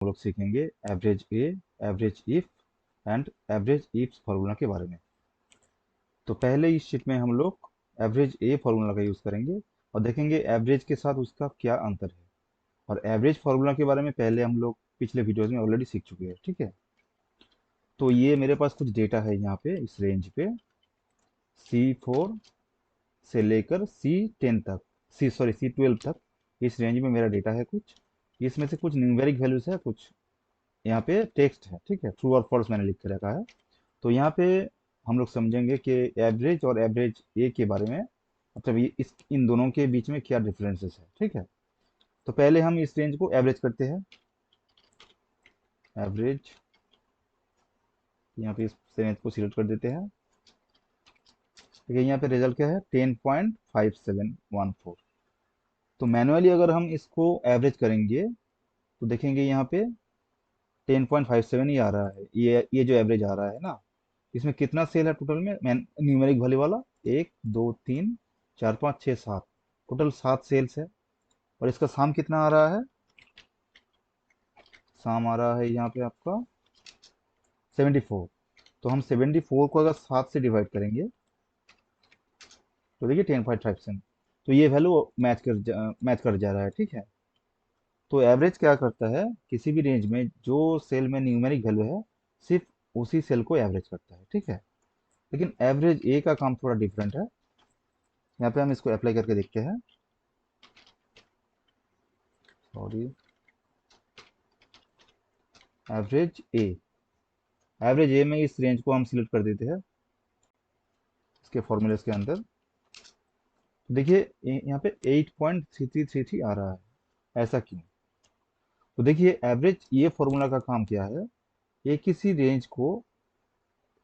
हम लोग सीखेंगे average A, average if and average if formula के बारे में। तो पहले इस शीट में हम लोग एवरेज ए फार्मूला का यूज़ करेंगे और देखेंगे एवरेज के साथ उसका क्या अंतर है। और एवरेज फार्मूला के बारे में पहले हम लोग पिछले वीडियोस में ऑलरेडी सीख चुके हैं, ठीक है। तो ये मेरे पास कुछ डेटा है यहाँ पे इस रेंज पे, C4 से लेकर C10 तक, C12 तक। इस रेंज में मेरा डेटा है कुछ, इसमें से कुछ न्यूमेरिक वैल्यूज है, कुछ यहाँ पे टेक्स्ट है, ठीक है। ट्रू और फॉल्स मैंने लिख के रखा है। तो यहाँ पे हम लोग समझेंगे कि एवरेज और एवरेज ए के बारे में, मतलब ये इस इन दोनों के बीच में क्या डिफरेंसेस है, ठीक है। तो पहले हम इस रेंज को एवरेज करते हैं। एवरेज, यहाँ पे इस रेंज को सिलेक्ट कर देते हैं। देखिए यहाँ पे रिजल्ट क्या है, 10.5714। तो मैनुअली अगर हम इसको एवरेज करेंगे तो देखेंगे यहाँ पे 10.57 ही आ रहा है। ये जो एवरेज आ रहा है ना, इसमें कितना सेल है टोटल में, न्यूमेरिक वैल्यू वाला, 1 2 3 4 5 6 7, टोटल 7 सेल्स है। और इसका साम कितना आ रहा है, साम आ रहा है यहाँ पे आपका 74। तो हम 74 को अगर 7 से डिवाइड करेंगे तो देखिए 10.57, तो ये वैल्यू मैच कर जा रहा है, ठीक है। तो एवरेज क्या करता है, किसी भी रेंज में जो सेल में न्यूमेरिक वैल्यू है, सिर्फ उसी सेल को एवरेज करता है, ठीक है। लेकिन एवरेज ए का काम थोड़ा डिफरेंट है। यहाँ पे हम इसको अप्लाई करके देखते हैं। सॉरी, एवरेज ए, एवरेज ए में इस रेंज को हम सिलेक्ट कर देते हैं इसके फॉर्मूले के अंदर। तो देखिए यहाँ पे 8.3333 आ रहा है, ऐसा क्यों। तो देखिए एवरेज ये फॉर्मूला का काम क्या है, ये किसी रेंज को,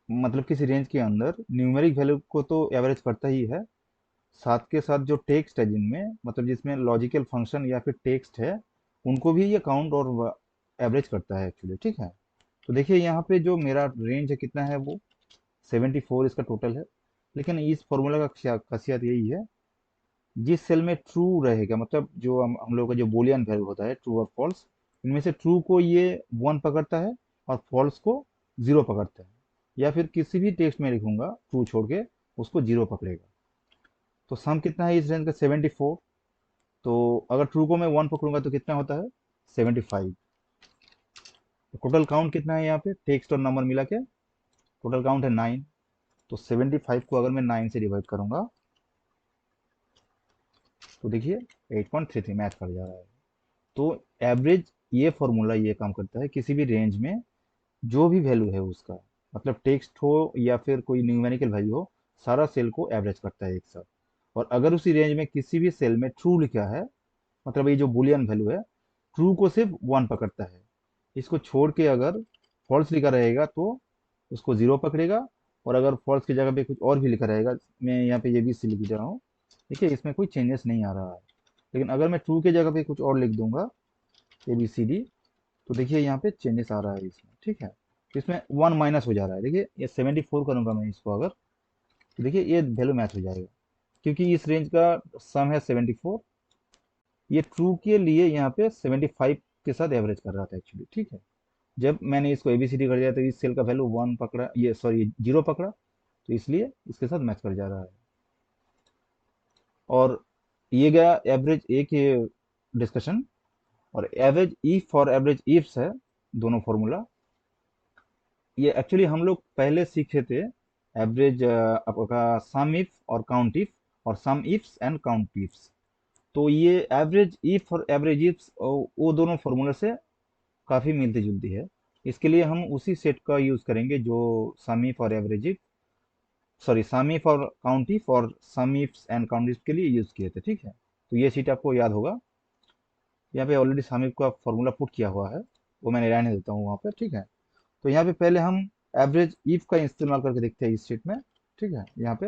मतलब किसी रेंज के अंदर न्यूमेरिक वैल्यू को तो एवरेज करता ही है, साथ के साथ जो टेक्स्ट है जिनमें, मतलब जिसमें लॉजिकल फंक्शन या फिर टेक्स्ट है, उनको भी ये काउंट और एवरेज करता है एक्चुअली, ठीक है। तो देखिए यहाँ पे जो मेरा रेंज है कितना है, वो 74 इसका टोटल है। लेकिन इस फॉर्मूला का खासियत यही है, जिस सेल में ट्रू रहेगा, मतलब जो हम लोग का जो बोलियन वैल्यू होता है, ट्रू और फॉल्स, इनमें से ट्रू को ये 1 पकड़ता है और फॉल्स को 0 पकड़ता है। या फिर किसी भी टेक्स्ट में लिखूंगा ट्रू छोड़ के, उसको 0 पकड़ेगा। तो सम कितना है इस रेंज का, 74। तो अगर ट्रू को मैं 1 पकड़ूंगा तो कितना होता है, 75। तो टोटल काउंट कितना है यहाँ पे, टेक्स्ट और नंबर मिला के टोटल काउंट है 9। तो 75 को अगर मैं 9 से डिवाइड करूंगा तो देखिए 8.33 मैच कर जा रहा है। तो एवरेज ये फॉर्मूला ये काम करता है, किसी भी रेंज में जो भी वैल्यू है उसका, मतलब टेक्स्ट हो या फिर कोई न्यूमेरिकल वैल्यू हो, सारा सेल को एवरेज करता है एक साथ। और अगर उसी रेंज में किसी भी सेल में ट्रू लिखा है, मतलब ये जो बुलियन वैल्यू है, ट्रू को सिर्फ 1 पकड़ता है, इसको छोड़ के अगर फॉल्स लिखा रहेगा तो उसको 0 पकड़ेगा। और अगर फॉल्स की जगह पे कुछ और भी लिखा रहेगा, मैं यहाँ पे ये भी सी लिख रहा हूँ, देखिए इसमें कोई चेंजेस नहीं आ रहा है। लेकिन अगर मैं ट्रू की जगह पे कुछ और लिख दूंगा, ABCD, तो देखिए यहाँ पे चेंजेस आ रहा है इसमें, ठीक है। तो इसमें 1 माइनस हो जा रहा है, देखिए ये 74 करूंगा मैं इसको अगर, तो देखिए ये वैल्यू मैच हो जाएगा, क्योंकि इस रेंज का सम है 74। ये ट्रू के लिए यहाँ पे 75 के साथ एवरेज कर रहा था एक्चुअली, ठीक है। जब मैंने इसको ABCD कर दिया तो इस सेल का वैल्यू 1 पकड़ा, ये सॉरी 0 पकड़ा, तो इसलिए इसके साथ मैच कर जा रहा है। और ये गया एवरेज ए के डिस्कशन। और एवरेज इफ और एवरेज इफ्स है दोनों फॉर्मूला। ये एक्चुअली हम लोग पहले सीखे थे, एवरेज आपका सम इफ और काउंट इफ, और sum ifs and count ifs. तो ये एवरेज इफ और एवरेज इफ्स वो दोनों फॉर्मूले से काफ़ी मिलती जुलती है। इसके लिए हम उसी सेट का यूज़ करेंगे जो सम इफ और average if, sorry sum if और काउंट इफ और sum ifs and count if के लिए यूज़ किए थे, ठीक है। तो ये सीट आपको याद होगा। यहाँ पे ऑलरेडी सम इफ का फॉर्मूला पुट किया हुआ है, वो मैंने रहने देता हूँ वहाँ पे, ठीक है। तो यहाँ पे पहले हम एवरेज इफ का इस्तेमाल करके देखते हैं इस शीट में, ठीक है। यहाँ पे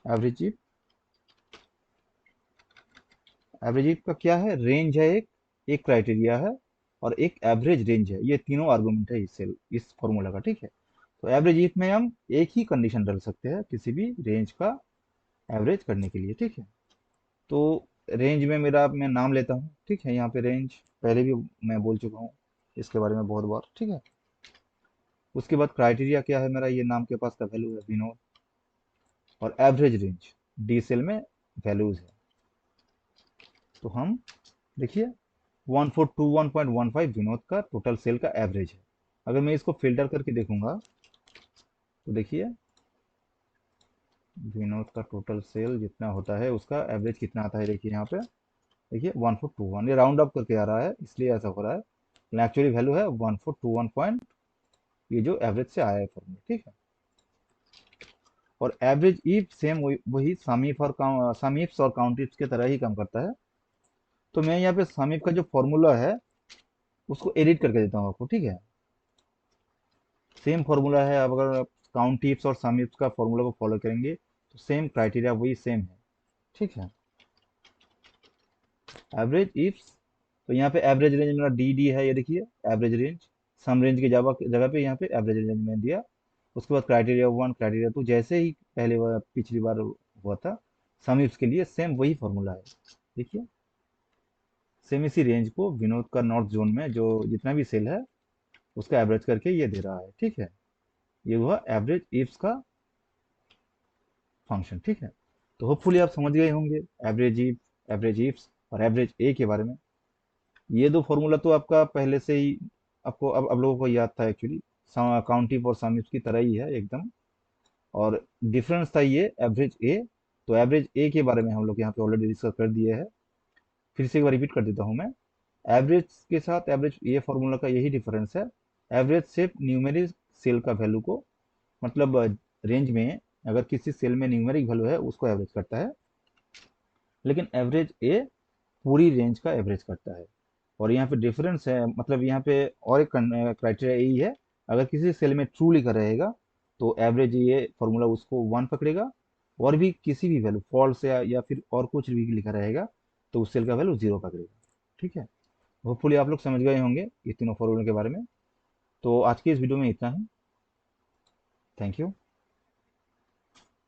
एवरेज इफ, एवरेज इफ का क्या है, रेंज है, एक क्राइटेरिया है और एक एवरेज रेंज है, ये तीनों आर्गुमेंट है इस फॉर्मूला का, ठीक है। तो एवरेज इफ में हम एक ही कंडीशन डाल सकते हैं किसी भी रेंज का एवरेज करने के लिए, ठीक है। तो रेंज में मेरा मैं नाम लेता हूँ, ठीक है। यहाँ पे रेंज पहले भी मैं बोल चुका हूँ, इसके बारे में बहुत बार, ठीक है। उसके बाद क्राइटेरिया क्या है मेरा, ये नाम के पास का वैल्यू है विनोद, और एवरेज रेंज डी सेल में वैल्यूज है। तो हम देखिए 1421.15 विनोद का टोटल सेल का एवरेज है। अगर मैं इसको फिल्टर करके देखूंगा तो देखिए विनोद का टोटल सेल जितना होता है उसका एवरेज कितना आता है, देखिए यहाँ पे देखिए 1421, ये राउंड अप करके आ रहा है इसलिए ऐसा हो रहा है, लेकिन एक्चुअली वैल्यू है 1421 पॉइंट, ये जो एवरेज से आया है फॉर्मूला, ठीक है। और एवरेज इफ सेम वही सामीप्स और काउंटिप्स की तरह ही काम करता है। तो मैं यहाँ पे सामीप का जो फॉर्मूला है उसको एडिट करके देता हूँ आपको, ठीक है। सेम फॉर्मूला है, अब अगर काउंट टिप्स और सम इफ्स का फॉर्मूला को फॉलो करेंगे तो सेम क्राइटेरिया वही सेम है, ठीक है। एवरेज इफ्स, तो यहाँ पे एवरेज रेंज मेरा डी डी है, ये देखिए एवरेज रेंज, सम रेंज की जगह जगह पे यहाँ पे एवरेज रेंज में दिया। उसके बाद क्राइटेरिया 1 क्राइटेरिया 2, जैसे ही पहले बार पिछली बार हुआ था सम इफ्स के लिए सेम वही फॉर्मूला है, देखिए। सेम इसी रेंज को विनोद का नॉर्थ जोन में जो जितना भी सेल है उसका एवरेज करके ये दे रहा है, ठीक है। ये हुआ एवरेज इफ्स का फंक्शन, ठीक है। तो होपफुली आप समझ गए होंगे एवरेज इफ, एवरेज इफ्स और एवरेज ए के बारे में। ये दो फॉर्मूला तो आपका पहले से ही आपको अब लोगों को याद था एक्चुअली, काउंटिव और सम इफ्स की तरह ही है एकदम। और डिफरेंस था ये एवरेज ए। तो एवरेज ए के बारे में हम लोग यहाँ पे ऑलरेडी डिस्कस कर दिए हैं, फिर से एक बार रिपीट कर देता हूँ मैं। एवरेज के साथ एवरेज ए फॉर्मूला का यही डिफरेंस है, एवरेज सिर्फ न्यूमेरिक सेल का वैल्यू को, मतलब रेंज में अगर किसी सेल में न्यूमेरिक वैल्यू है उसको एवरेज करता है, लेकिन एवरेज ए पूरी रेंज का एवरेज करता है। और यहाँ पे डिफरेंस है, मतलब यहाँ पे और एक क्राइटेरिया यही है, अगर किसी सेल में ट्रू लिखा रहेगा तो एवरेज ये फॉर्मूला उसको 1 पकड़ेगा, और भी किसी भी वैल्यू फॉल्स या फिर और कुछ भी लिखा रहेगा तो उस सेल का वैल्यू 0 पकड़ेगा, ठीक है। होपफुली आप लोग समझ गए होंगे ये तीनों फॉर्मूले के बारे में। तो आज की इस वीडियो में इतना ही। Thank you.